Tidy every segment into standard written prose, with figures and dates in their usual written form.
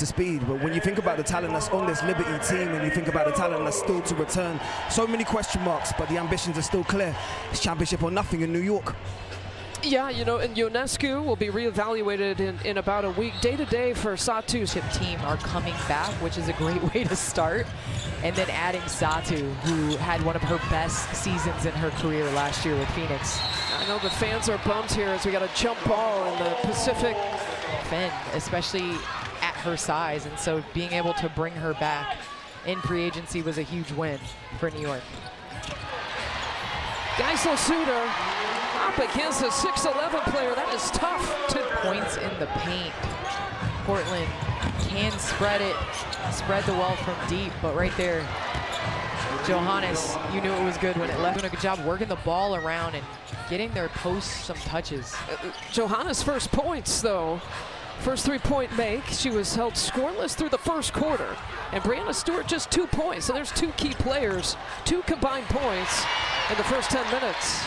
to speed, but when you think about the talent that's on this Liberty team and you think about the talent that's still to return, so many question marks, but the ambitions are still clear. It's championship or nothing in New York. Yeah, you know, and Ionescu will be reevaluated in about a week. Day-to-day for Satu's team are coming back, which is a great way to start. And then adding Satu, who had one of her best seasons in her career last year with Phoenix. I know the fans are bummed here as we got a jump ball in the Pacific. Finn, especially at her size, and so being able to bring her back in free agency was a huge win for New York. Geisel Suter up against a 6'11" player. That is tough. Points in the paint. Portland can spread the well from deep, but right there, Johannes, you knew it was good when it left. Doing a good job working the ball around and getting their posts some touches. Johannes' first points, though. First three-point make. She was held scoreless through the first quarter. And Brianna Stewart just 2 points. So there's 2 key players, 2 combined points in the first 10 minutes.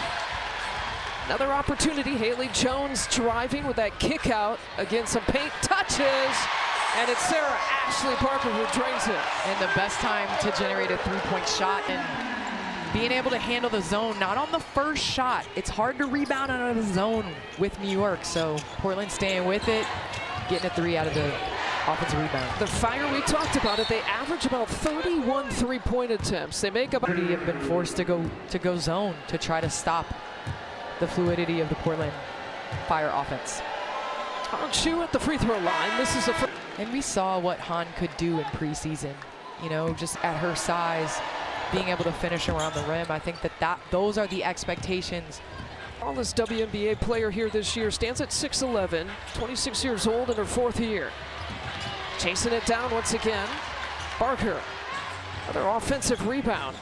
Another opportunity. Haley Jones driving with that kick out against some paint touches. And it's Sarah Ashley Parker who drains it. And the best time to generate a three-point shot and being able to handle the zone, not on the first shot. It's hard to rebound out of the zone with New York. So Portland staying with it, getting a 3 out of the offensive rebound. The Fire, we talked about it. They average about 31 three-point attempts. They make about. Have been forced to go zone to try to stop the fluidity of the Portland Fire offense. Han Chu at the free throw line. This is a. And we saw what Han could do in preseason. You know, just at her size, being able to finish around the rim. I think those are the expectations. This WNBA player here this year stands at 6'11", 26 years old in her 4th year. Chasing it down once again. Barker, another offensive rebound.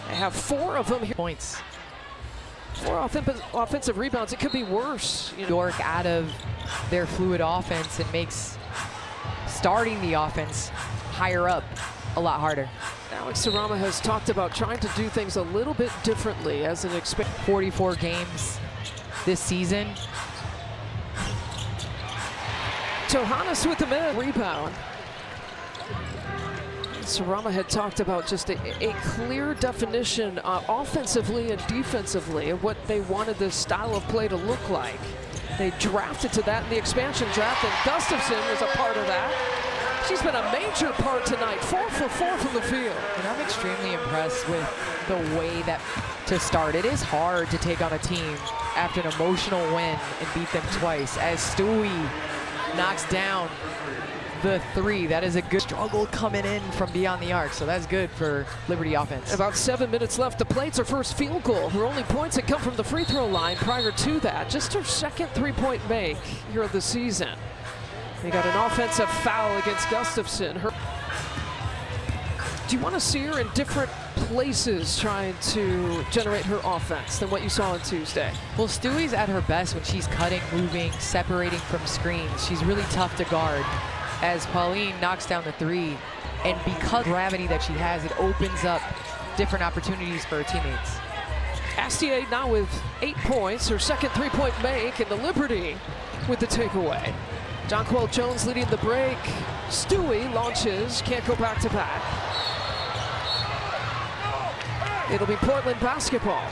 They have 4 of them here. Points. 4 offensive rebounds. It could be worse. New York out of their fluid offense and makes starting the offense higher up a lot harder. Alex Sarama has talked about trying to do things a little bit differently as an 44 games this season. Johannes with the minute rebound. Sarama had talked about just a clear definition offensively and defensively of what they wanted this style of play to look like. They drafted to that in the expansion draft, and Gustafson was a part of that. She's been a major part tonight, 4 for 4 from the field. And I'm extremely impressed with the way that to start. It is hard to take on a team after an emotional win and beat them twice. As Stewie knocks down the 3, that is a good struggle coming in from beyond the arc, so that's good for Liberty offense. About 7 minutes left to play. It's her first field goal. Her only points had come from the free throw line prior to that. Just her 2nd three-point make here of the season. They got an offensive foul against Gustafson. Do you want to see her in different places trying to generate her offense than what you saw on Tuesday? Well, Stewie's at her best when she's cutting, moving, separating from screens. She's really tough to guard. As Pauline knocks down the 3, and because of the gravity that she has, it opens up different opportunities for her teammates. Astier now with 8 points, her 2nd three-point make, and the Liberty with the takeaway. Jonquel Jones leading the break. Stewie launches, can't go back-to-back. It'll be Portland basketball.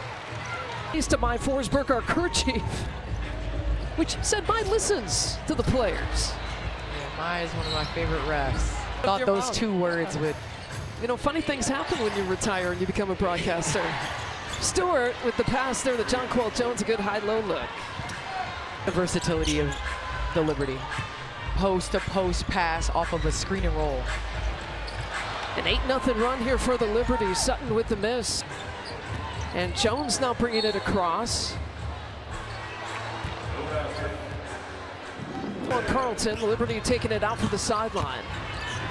Thanks to my Forsberg, our kerchief, which said Mai listens to the players. Mai is one of my favorite refs. Thought those 2 words would. You know, funny things happen when you retire and you become a broadcaster. Stewart with the pass there to Jonquel Jones, a good high-low look. The versatility of the Liberty. Post-to-post pass off of a screen and roll. An 8-0 run here for the Liberty. Sutton with the miss. And Jones now bringing it across. On Carlton, Liberty taking it out from the sideline.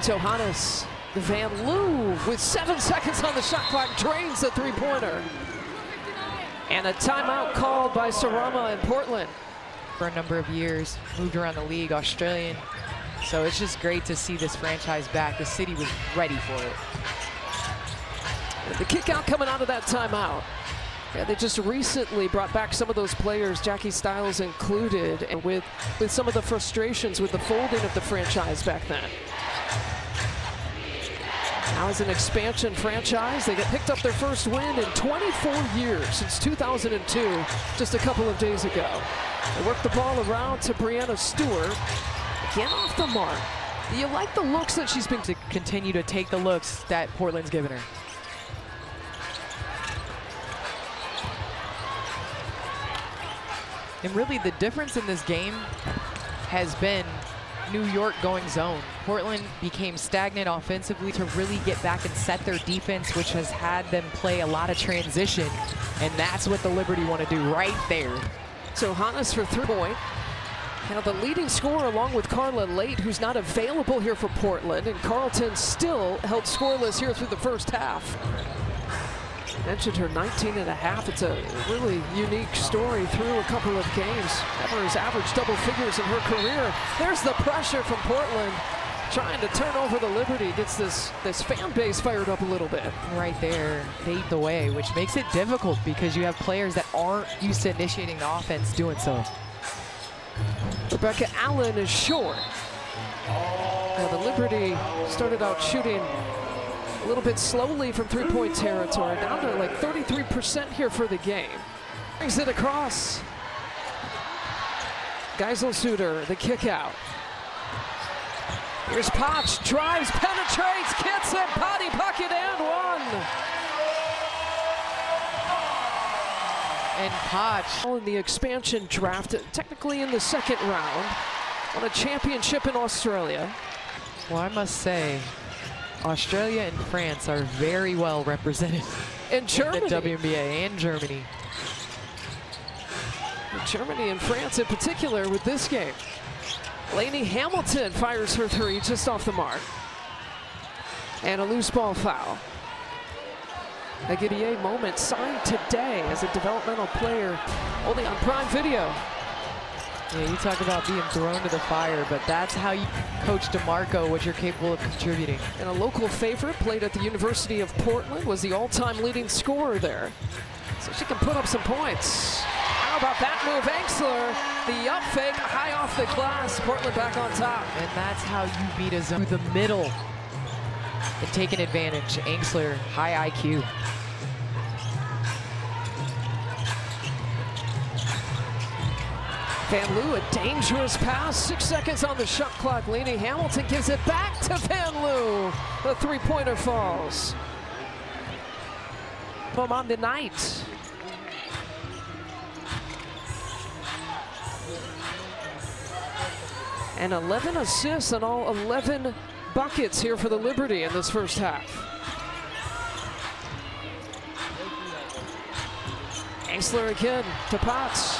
Johannes Van Loo with 7 seconds on the shot clock drains the 3-pointer. And a timeout called by Sarama in Portland. For a number of years, moved around the league, Australian. So it's just great to see this franchise back. The city was ready for it. The kick out coming out of that timeout. Yeah, they just recently brought back some of those players, Jackie Stiles included, and with some of the frustrations with the folding of the franchise back then. Now as an expansion franchise, they get picked up their first win in 24 years, since 2002, just a couple of days ago. They work the ball around to Breanna Stewart, again off the mark. Do you like the looks that she's been To continue to take the looks that Portland's given her. And really the difference in this game has been New York going zone. Portland became stagnant offensively to really get back and set their defense, which has had them play a lot of transition. And that's what the Liberty want to do right there. So Hannes for 3-point. Now the leading scorer along with Carla Late, who's not available here for Portland, and Carleton still held scoreless here through the first half. Mentioned her 19.5. It's a really unique story through a couple of games. Never has averaged double figures in her career. There's the pressure from Portland, trying to turn over the Liberty. Gets this fan base fired up a little bit. Right there, paved the way, which makes it difficult because you have players that aren't used to initiating the offense doing so. Rebecca Allen is short. Now the Liberty started out shooting a little bit slowly from three-point territory, down to like 33% here for the game. Brings it across. Geiselsuter, the kick out. Here's Potch, drives, penetrates, gets it, body bucket and one. And Potch. In the expansion draft, technically in the second round, won a championship in Australia. Well, I must say, Australia and France are very well represented In Germany. in the WNBA and Germany. Germany and France in particular with this game. Lainey Hamilton fires her three just off the mark. And a loose ball foul. A Giddier moment signed today as a developmental player, only on Prime Video. Yeah, you talk about being thrown to the fire, but that's how you coach DeMarco, what you're capable of contributing. And a local favorite, played at the University of Portland, was the all-time leading scorer there. So she can put up some points. How about that move, Angsler? The up fake, high off the glass, Portland back on top. And that's how you beat a zone through the middle and take an advantage. Angsler, high IQ. Van Loo, a dangerous pass, 6 seconds on the shot clock. Lainey Hamilton gives it back to Van Loo. The three-pointer falls. On the night. And 11 assists and all 11 buckets here for the Liberty in this first half. Angsler again to Potts.